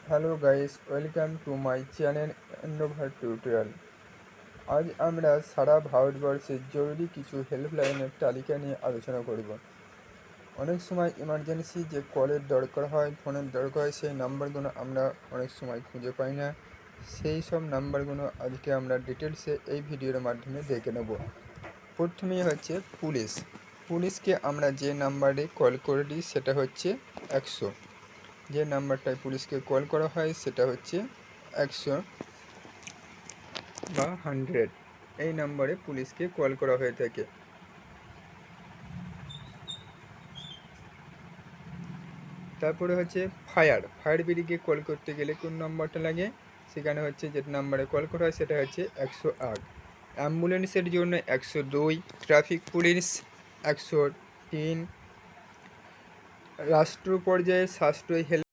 Hello guys, welcome to my channel Innova tutorial. আজ আমরা সারা ভারতবর্ষের জরুরি কিছু হেল্পলাইনের তালিকা নিয়ে আলোচনা করব। অনেক সময় ইমার্জেন্সি যে কলের দরকার হয়, ফোনের দরকার হয়, সেই নাম্বারগুলো আমরা অনেক সময় খুঁজে পাই না। সেই সব নাম্বারগুলো আজকে আমরা ডিটেলসে এই ভিডিওর মাধ্যমে দেখে নেব। প্রথমেই হচ্ছে পুলিশকে আমরা যে নাম্বারে কল করে দিই সেটা হচ্ছে 100। যে নাম্বারটায় পুলিশকে কল করা হয় সেটা হচ্ছে 100 বা 100। এই নাম্বারে পুলিশকে কল করা হয়ে থাকে। তারপরে হচ্ছে ফায়ার ব্রিগেডকে কল করতে গেলে কোন নাম্বারটা লাগে, সেখানে হচ্ছে যে নাম্বারে কল করা হয় সেটা হচ্ছে 108। অ্যাম্বুলেন্সের জন্য 102, ট্রাফিক পুলিশ 103, রাষ্ট্র পর্যায়ে স্বাস্থ্য হেল্প